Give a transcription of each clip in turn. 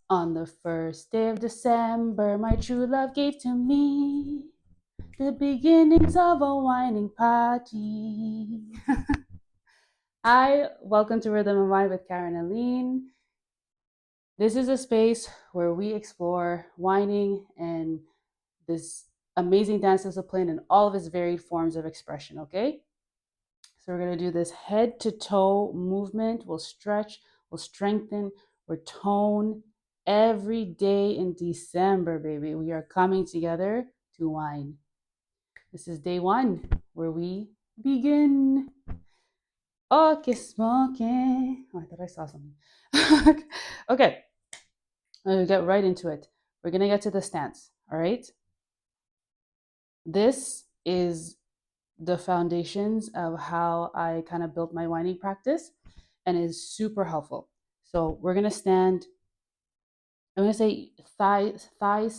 On the first day of December, my true love gave to me the beginnings of a whining party. Hi, welcome to Rhythm and Wine with Karen and Aline. This is a space where we explore whining and this amazing dance discipline in all of its varied forms of expression, okay? So we're gonna do this head to toe movement. We'll stretch, we'll strengthen, we'll tone every day in December, baby. We are coming together to whine. This is day one where we begin. Okay, smoking. Oh, I thought I saw something. Okay, I'm gonna get right into it. We're gonna get to the stance, all right? This is the foundations of how I kind of built my whining practice and is super helpful. So we're gonna stand. I'm gonna say thighs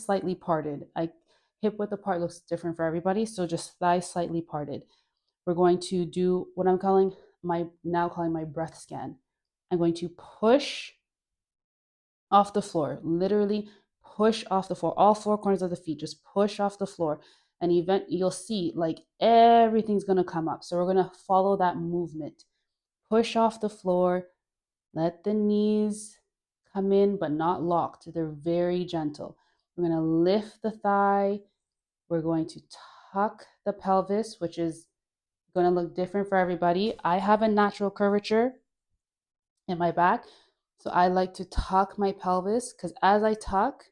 slightly parted. I hip width apart looks different for everybody, so just thighs slightly parted. We're going to do what I'm calling my breath scan. I'm going to push off the floor, literally push off the floor, all four corners of the feet, just push off the floor. And you'll see like everything's gonna come up. So we're gonna follow that movement. Push off the floor, let the knees come in, but not locked. They're very gentle. We're gonna lift the thigh. We're going to tuck the pelvis, which is gonna look different for everybody. I have a natural curvature in my back, so I like to tuck my pelvis because as I tuck,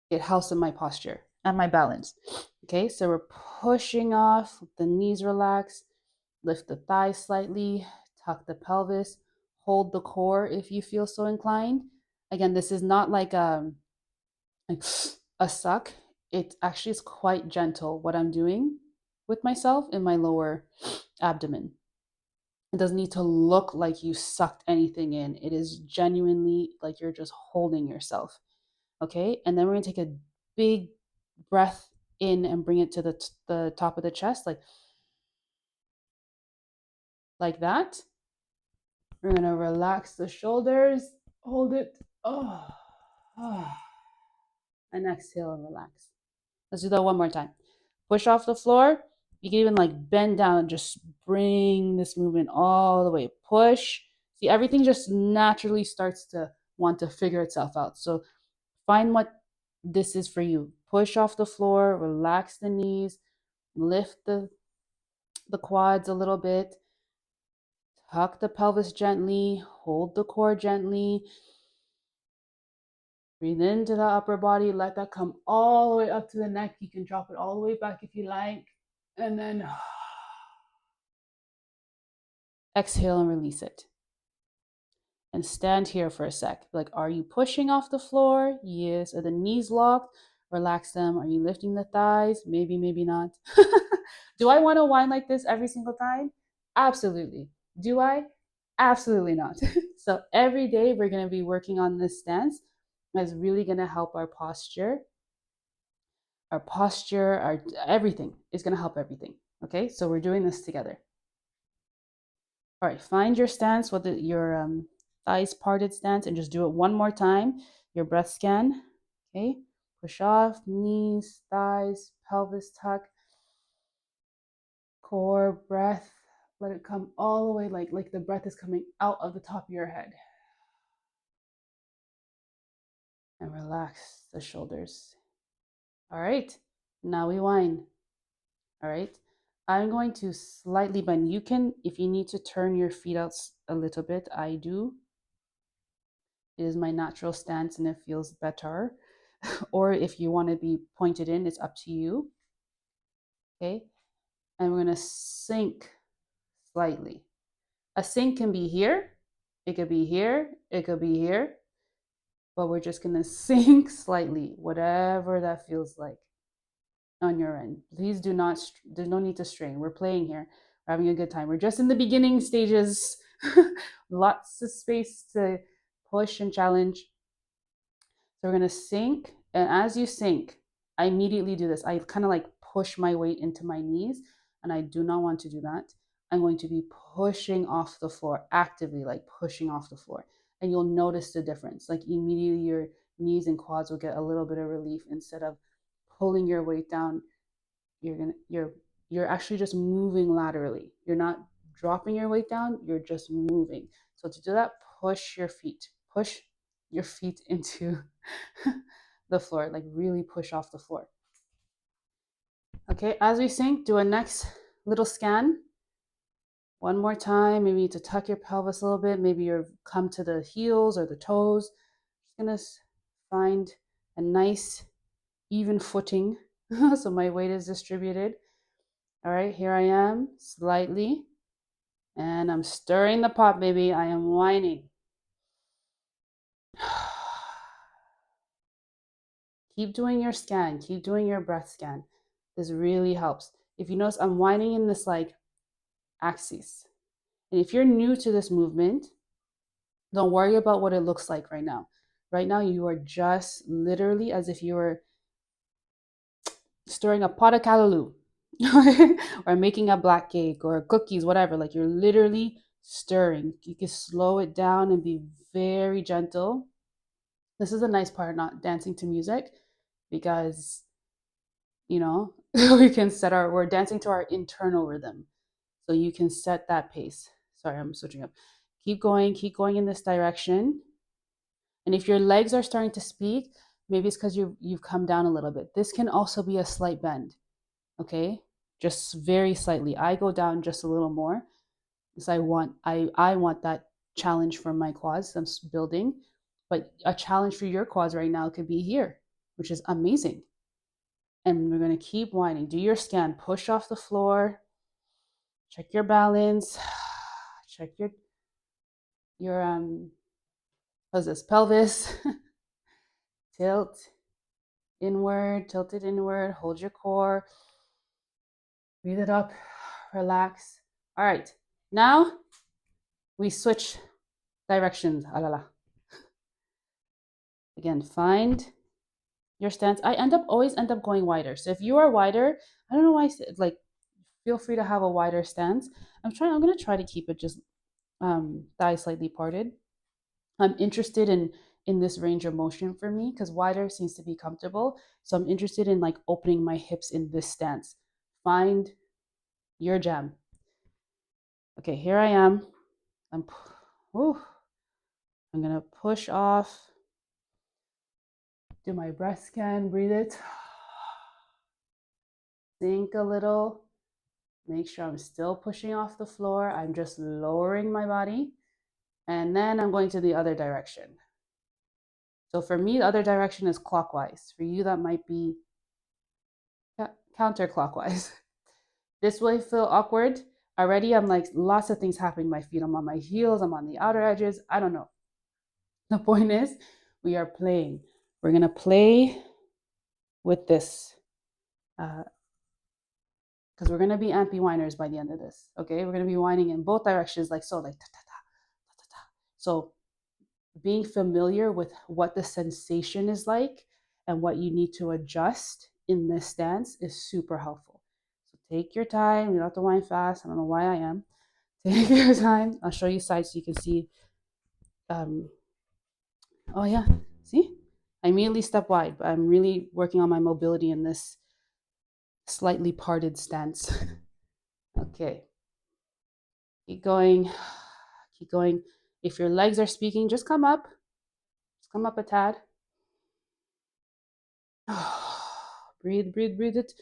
it helps in my posture and my balance. Okay, so we're pushing off, the knees relax, lift the thighs slightly, tuck the pelvis, hold the core if you feel so inclined. Again, this is not like a suck. It actually is quite gentle what I'm doing with myself in my lower abdomen. It doesn't need to look like you sucked anything in. It is genuinely like you're just holding yourself. Okay. And then we're going to take a big breath in and bring it to the top of the chest, like that. We're going to relax the shoulders, hold it. Oh, oh, and exhale and relax. Let's do that one more time. Push off the floor. You can even like bend down and just bring this movement all the way. Push. See, everything just naturally starts to want to figure itself out. So find what this is for you. Push off the floor, relax the knees, lift the quads a little bit, tuck the pelvis gently, hold the core gently. Breathe into the upper body, let that come all the way up to the neck. You can drop it all the way back if you like. And then exhale and release it. And stand here for a sec. Like, are you pushing off the floor? Yes. Are the knees locked? Relax them. Are you lifting the thighs? Maybe, maybe not. Do I want to whine like this every single time? Absolutely. Do I? Absolutely not. So every day we're going to be working on this stance. That's really going to help our posture. Our everything is going to help everything. Okay, so we're doing this together. All right, find your stance, your thighs parted stance, and just do it one more time. Your breath scan. Okay, push off, knees, thighs, pelvis tuck, core, breath. Let it come all the way, like the breath is coming out of the top of your head. And relax the shoulders. All right, now we whine. All right, I'm going to slightly bend. You can, if you need to turn your feet out a little bit, I do. It is my natural stance and it feels better. Or if you want to be pointed in, it's up to you. Okay, and we're going to sink slightly. A sink can be here, it could be here, it could be here, but we're just going to sink slightly, whatever that feels like on your end. Please do not, there's no need to strain. We're playing here. We're having a good time. We're just in the beginning stages. Lots of space to push and challenge. So we're going to sink. And as you sink, I immediately do this. I kind of like push my weight into my knees, and I do not want to do that. I'm going to be pushing off the floor actively, like pushing off the floor. and you'll notice the difference. Like immediately your knees and quads will get a little bit of relief. Instead of pulling your weight down, you're actually just moving laterally. You're not dropping your weight down, you're just moving. So to do that, push your feet into the floor, like really push off the floor. Okay, as we sink, do a next little scan. One more time, maybe to tuck your pelvis a little bit. Maybe you're come to the heels or the toes. Just gonna find a nice even footing so my weight is distributed. All right, here I am slightly, and I'm stirring the pot, baby. I am whining. Keep doing your scan, keep doing your breath scan. This really helps. If you notice, I'm whining in this like axis. And if you're new to this movement, don't worry about what it looks like right now. Right now, you are just literally as if you were stirring a pot of callaloo or making a black cake or cookies, whatever. Like you're literally stirring. You can slow it down and be very gentle. This is a nice part, not dancing to music, because we're dancing to our internal rhythm. So you can set that pace. Sorry, I'm switching up. Keep going in this direction. And if your legs are starting to speak, maybe it's because you've come down a little bit. This can also be a slight bend, okay? Just very slightly. I go down just a little more because I want that challenge for my quads. I'm building, but a challenge for your quads right now could be here, which is amazing. And we're gonna keep whining. Do your scan. Push off the floor. Check your balance. Check your what's this, pelvis. Tilt it inward, hold your core, breathe it up, relax. All right, now we switch directions. Again, find your stance. I always end up going wider. So if you are wider, I don't know why, like, feel free to have a wider stance. I'm gonna try to keep it just thighs slightly parted. I'm interested in this range of motion for me because wider seems to be comfortable. So I'm interested in like opening my hips in this stance. Find your jam. Okay, here I am. I'm gonna push off. Do my breath scan, breathe it. Sink a little. Make sure I'm still pushing off the floor. I'm just lowering my body. And then I'm going to the other direction. So for me, the other direction is clockwise. For you, that might be counterclockwise. This will feel awkward. Already, I'm like lots of things happening. My feet, I'm on my heels, I'm on the outer edges. I don't know. The point is, we are playing. We're gonna play with this because we're gonna be ampy whiners by the end of this. Okay, we're gonna be whining in both directions, like so, like ta ta ta ta ta. So being familiar with what the sensation is like and what you need to adjust in this stance is super helpful. So take your time. You don't have to whine fast. I don't know why I am. Take your time. I'll show you sides so you can see. Oh yeah, see? I immediately step wide, but I'm really working on my mobility in this slightly parted stance. Okay. Keep going. Keep going. If your legs are speaking, just come up. Just come up a tad. Breathe, breathe, breathe it.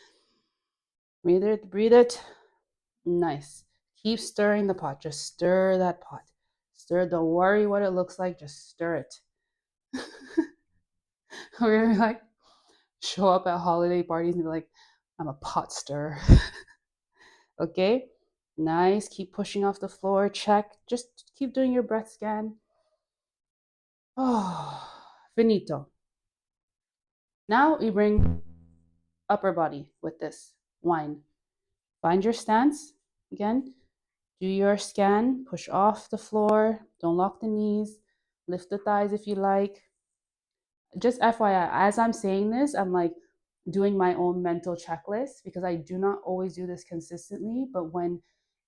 Breathe it, breathe it. Nice. Keep stirring the pot. Just stir that pot. Stir. Don't worry what it looks like. Just stir it. We're gonna like show up at holiday parties and be like, I'm a pot stirrer. Okay. Nice. Keep pushing off the floor. Check. Just keep doing your breath scan. Oh, finito. Now we bring upper body with this whine. Find your stance. Again, do your scan. Push off the floor. Don't lock the knees. Lift the thighs if you like. Just FYI, as I'm saying this, I'm like doing my own mental checklist because I do not always do this consistently. But when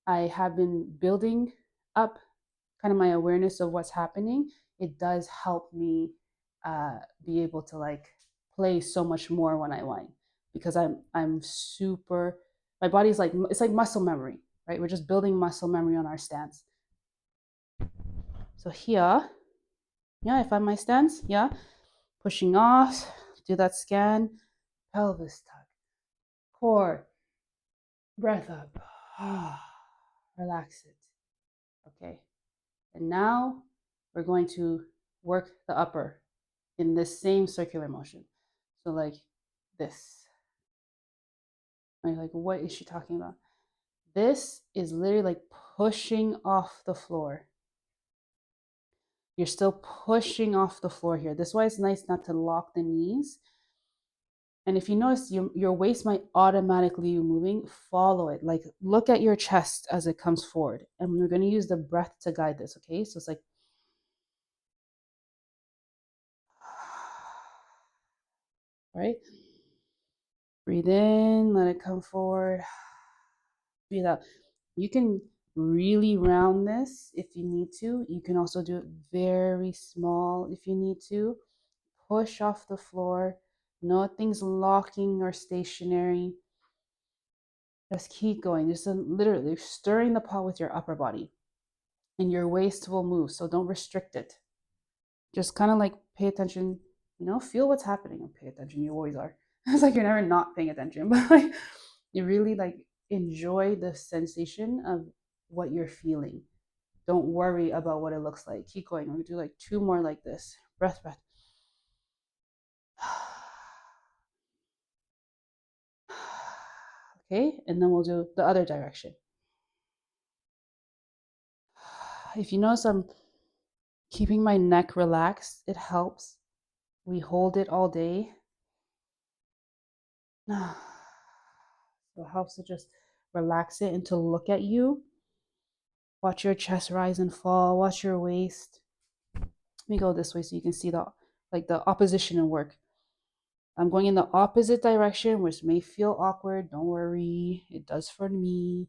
I have been building up kind of my awareness of what's happening, it does help me be able to like play so much more when I whine, because I'm super, my body's like, it's like muscle memory, right? We're just building muscle memory on our stance. So here, yeah, I find my stance, yeah, pushing off, do that scan, pelvis tuck, core, breath up, relax it. Okay, and now we're going to work the upper in this same circular motion. So like this. And you're like, what is she talking about? This is literally like pushing off the floor. You're still pushing off the floor here. This is why it's nice not to lock the knees. And if you notice your waist might automatically be moving, follow it. Like look at your chest as it comes forward. And we're going to use the breath to guide this, okay? So it's like, right? Breathe in, let it come forward. Breathe out. You can really round this if you need to. You can also do it very small if you need to. Push off the floor. Nothing's locking or stationary. Just keep going. Just literally stirring the pot with your upper body, and your waist will move. So don't restrict it. Just kind of like pay attention, feel what's happening and pay attention. You always are. It's like you're never not paying attention, but like you really like enjoy the sensation of what you're feeling. Don't worry about what it looks like. Keep going. I'm gonna do like 2 more like this. Breath. Okay, and then we'll do the other direction. If you notice I'm keeping my neck relaxed, it helps. We hold it all day. So it helps to just relax it and to look at you. Watch your chest rise and fall. Watch your waist. Let me go this way so you can see the opposition in work. I'm going in the opposite direction, which may feel awkward. Don't worry, it does for me.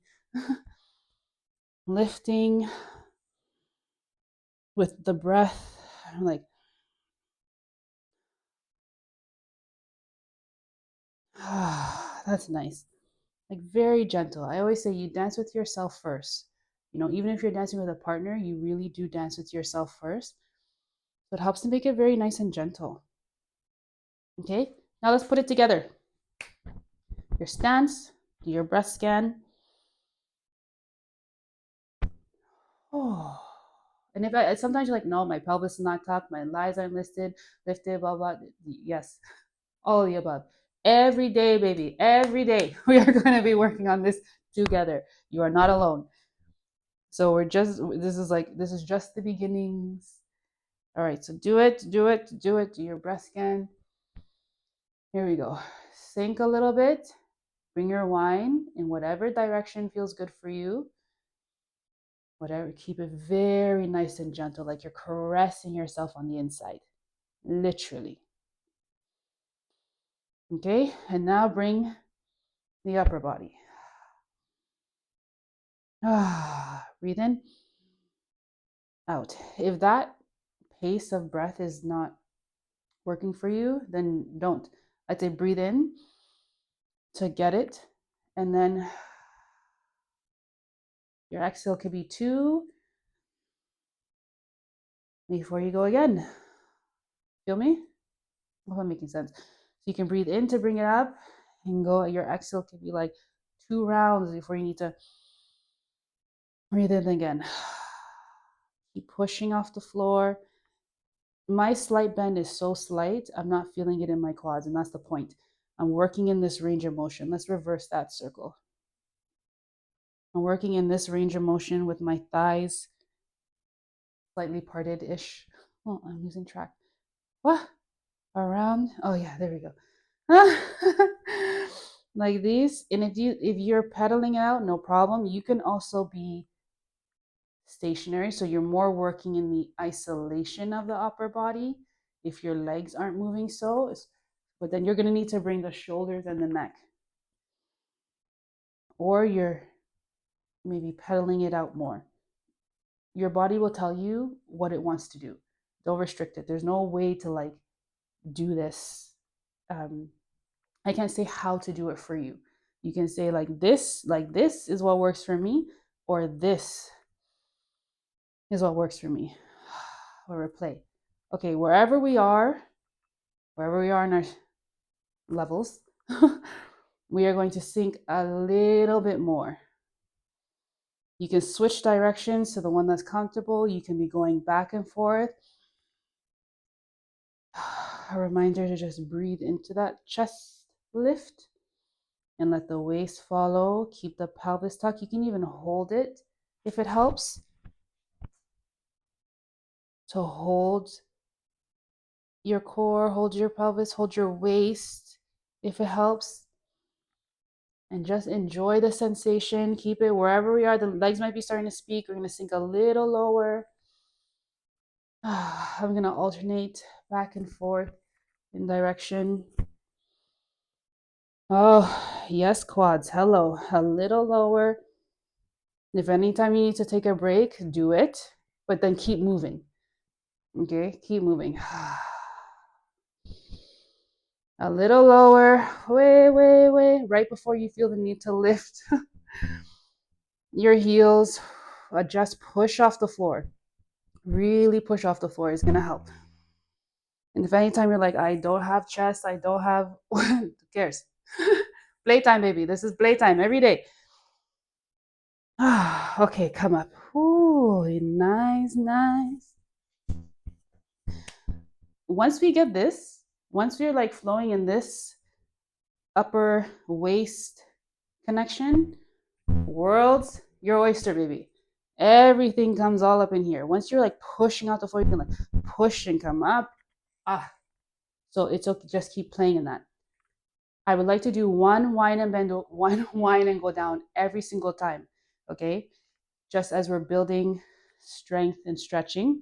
Lifting with the breath, like that's nice. Like very gentle. I always say you dance with yourself first. Even if you're dancing with a partner, you really do dance with yourself first. So it helps to make it very nice and gentle. Okay, now let's put it together. Your stance, do your breath scan. Oh. And if sometimes you're like, no, my pelvis is not tucked, my thighs are lifted, blah, blah. Yes, all of the above. Every day, baby, every day, we are going to be working on this together. You are not alone. So this is just the beginnings. All right, so do it, do your breath scan. Here we go. Sink a little bit. Bring your whine in whatever direction feels good for you. Whatever, keep it very nice and gentle, like you're caressing yourself on the inside, literally. Okay, and now bring the upper body. Breathe in, out. If that pace of breath is not working for you, then don't. I'd say breathe in to get it, and then your exhale could be 2 before you go again. Feel me? I hope I'm making sense. So you can breathe in to bring it up and go. Your exhale could be like 2 rounds before you need to breathe in again. Keep pushing off the floor. My slight bend is so slight, I'm not feeling it in my quads, and that's the point. I'm working in this range of motion. Let's reverse that circle. I'm working in this range of motion with my thighs slightly parted-ish. Oh, I'm losing track. What? Around? Oh yeah, there we go. Like this. And if you're pedaling out, no problem. You can also be stationary, so you're more working in the isolation of the upper body if your legs aren't moving. But then you're going to need to bring the shoulders and the neck, or you're maybe pedaling it out more. your body will tell you what it wants to do. Don't restrict it. There's no way to like do this. I can't say how to do it for you. You can say like this is what works for me, or this is what works for me. Or replay. Okay, wherever we are in our levels, we are going to sink a little bit more. You can switch directions to the one that's comfortable. You can be going back and forth. A reminder to just breathe into that chest lift and let the waist follow. Keep the pelvis tucked. You can even hold it if it helps. To hold your core, hold your pelvis, hold your waist if it helps. And just enjoy the sensation. Keep it wherever we are. The legs might be starting to speak. We're going to sink a little lower. I'm going to alternate back and forth in direction. Oh, yes, quads. Hello. A little lower. If anytime you need to take a break, do it, but then keep moving. Okay, keep moving. A little lower. Way. Right before you feel the need to lift your heels, just push off the floor. Really push off the floor is going to help. And if anytime you're like, I don't have chest, I don't have, who cares? Playtime, baby. This is playtime every day. Okay, come up. Ooh, nice. Once we get this, once we're like flowing in this upper waist connection, world's your oyster, baby. Everything comes all up in here. Once you're like pushing out the floor, you can like push and come up. So it's okay. Just keep playing in that. I would like to do one whine and bend, one whine and go down every single time. Okay. Just as we're building strength and stretching.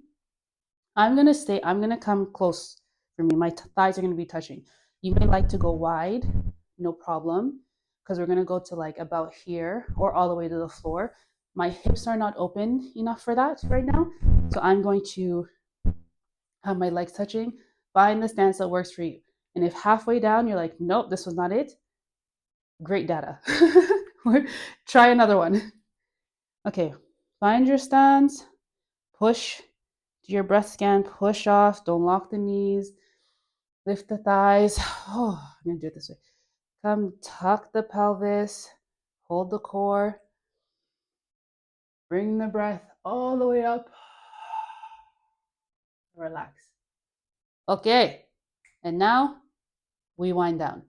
I'm going to come close for me. My thighs are going to be touching. You may like to go wide, no problem, because we're going to go to like about here or all the way to the floor. My hips are not open enough for that right now. So I'm going to have my legs touching. Find the stance that works for you. And if halfway down you're like, nope, this was not it, great data. Try another one. Okay, find your stance, push. Do your breath scan, push off, don't lock the knees, lift the thighs. Oh, I'm gonna do it this way. Come tuck the pelvis, hold the core, bring the breath all the way up. Relax. Okay, and now we wind down.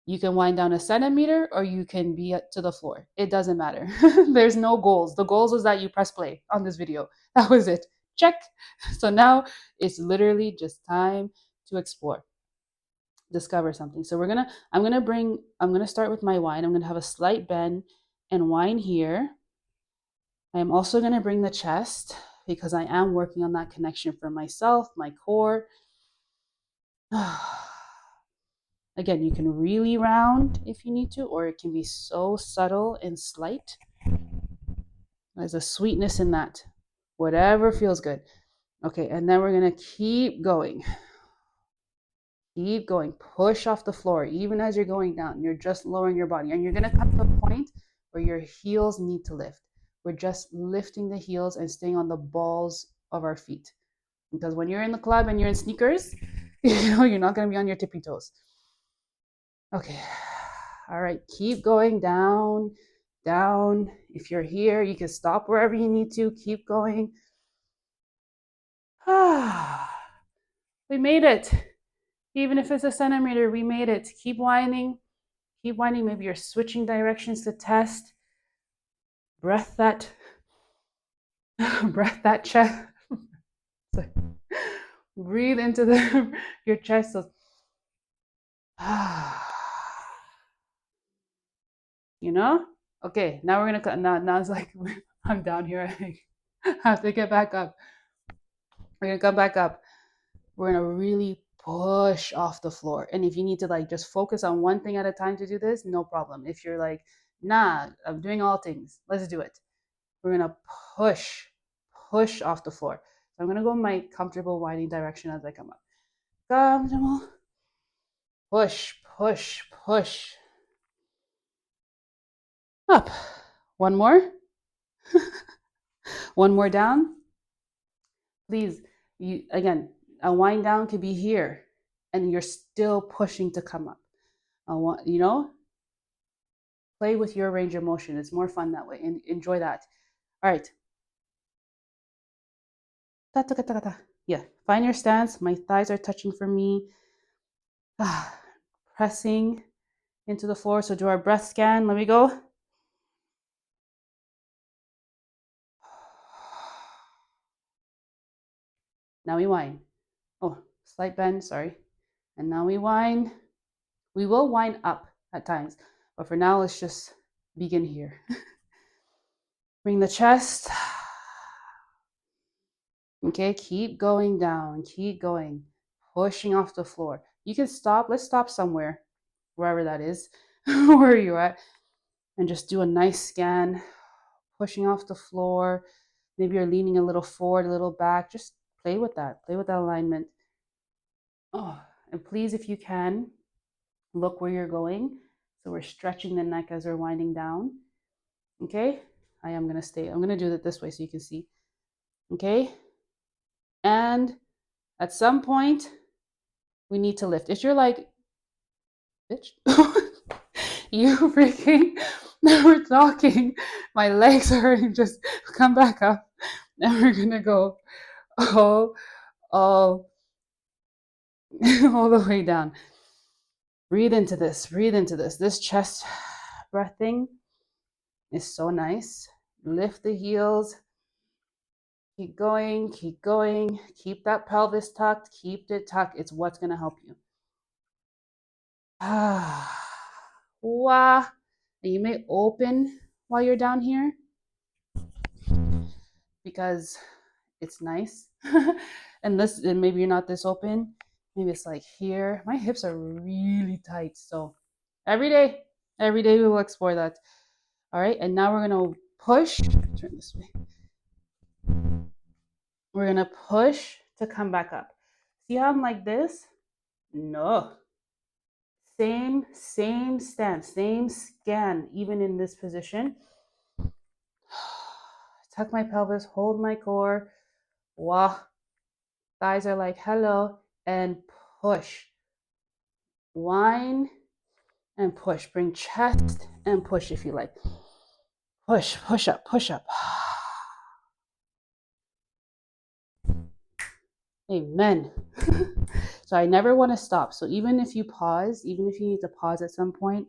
You can wind down a centimeter or you can be to the floor. It doesn't matter. There's no goals. The goals was that you press play on this video. That was it. Check. So now it's literally just time to explore, discover something. So I'm gonna start with my whine. I'm gonna have a slight bend and whine here. I am also gonna bring the chest because I am working on that connection for myself, my core. Again, you can really round if you need to, or it can be so subtle and slight. There's a sweetness in that. Whatever feels good. Okay, and then we're gonna keep going. Keep going. Push off the floor. Even as you're going down, you're just lowering your body. And you're gonna come to a point where your heels need to lift. We're just lifting the heels and staying on the balls of our feet. Because when you're in the club and you're in sneakers, you're not gonna be on your tippy toes. Okay. All right, keep going down. If you're here, you can stop wherever you need to. Keep going. We made it. Even if it's a centimeter, we made it. Keep whining. Maybe you're switching directions to test. Breath that chest. Breathe into your chest. Okay, now we're gonna now it's like I'm down here. I have to get back up. We're gonna come back up. We're gonna really push off the floor. And if you need to like just focus on one thing at a time to do this, no problem. If you're like, nah, I'm doing all things, let's do it. We're gonna push push off the floor. So I'm going to go in my comfortable winding direction as I come up. Comfortable. Push, push, push. Up. One more. One more down. Please, you again, a wind down could be here and you're still pushing to come up. I want, play with your range of motion. It's more fun that way and enjoy that. All right. Yeah, find your stance. My thighs are touching for me. Pressing into the floor. So do our breath scan. Let me go. Now we wind. Oh, slight bend, sorry. And now we wind. We will wind up at times, but for now, let's just begin here. Bring the chest. Okay, keep going down, keep going, pushing off the floor. You can stop. Let's stop somewhere, wherever that is, where you're at, and just do a nice scan, pushing off the floor. Maybe you're leaning a little forward, a little back. Just play with that alignment. Oh, and please, if you can, look where you're going. So we're stretching the neck as we're winding down. Okay, I'm going to do it this way so you can see. Okay, and at some point, we need to lift. If you're like, bitch, you freaking, we're talking, my legs are hurting, just come back up. And we're going to go all all the way down. Breathe into this. This chest breath thing is so nice. Lift the heels. Keep going. Keep that pelvis tucked. Keep it tucked. It's what's going to help you. Wah. And you may open while you're down here because it's nice. And maybe you're not this open. Maybe it's like here. My hips are really tight. So every day we will explore that. All right. And now we're going to push. Turn this way. We're going to push to come back up. See how I'm like this? No. Same stance, same scan, even in this position. Tuck my pelvis, hold my core. Wah. Thighs are like hello, and push. Wind and push. Bring chest and push if you like. Push up. Amen. So I never want to stop. So even if you need to pause at some point,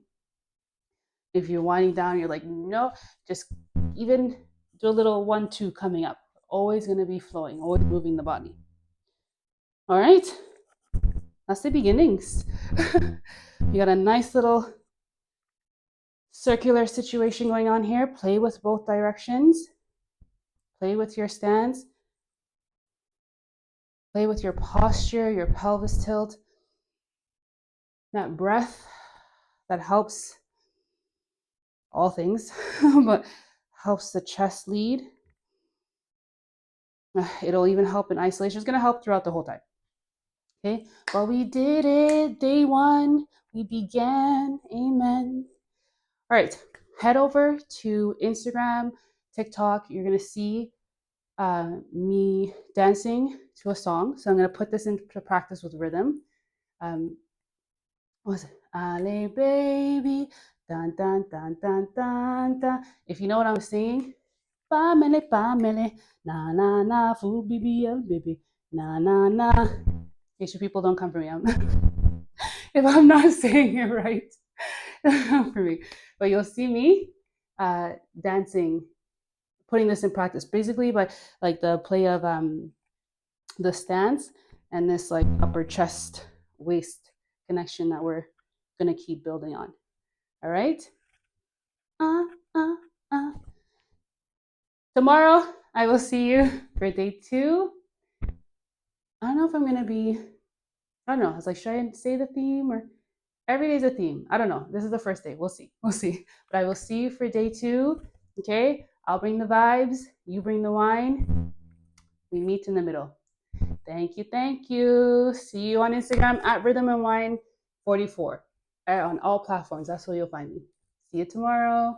if you're winding down, you're like, no, just even do a little 1-2 coming up. Always going to be flowing, always moving the body. All right. That's the beginnings. You got a nice little circular situation going on here. Play with both directions. Play with your stance. Play with your posture, your pelvis tilt. That breath that helps all things, but helps the chest lead. It'll even help in isolation. It's going to help throughout the whole time. Okay, well, we did it. Day 1, we began. Amen. All right, head over to Instagram, TikTok. You're going to see me dancing to a song. So I'm going to put this into practice with rhythm. What was it? Ale, baby. Dun, dun, dun, dun, dun, dun. If you know what I'm singing, pamele, pamele, na, na, na, food, baby, baby, na, na, na. In case people don't come for me. If I'm not saying it right, come for me. But you'll see me dancing, putting this in practice, basically by like the play of the stance and this like upper chest waist connection that we're gonna keep building on. All right. Tomorrow I will see you for day 2. I don't know if I'm gonna be. I don't know. I was like, should I say the theme or every day's a theme? I don't know. This is the first day. We'll see. But I will see you for day 2. Okay. I'll bring the vibes. You bring the wine. We meet in the middle. Thank you. Thank you. See you on Instagram at Rhythm and Wine 44 on all platforms. That's where you'll find me. See you tomorrow.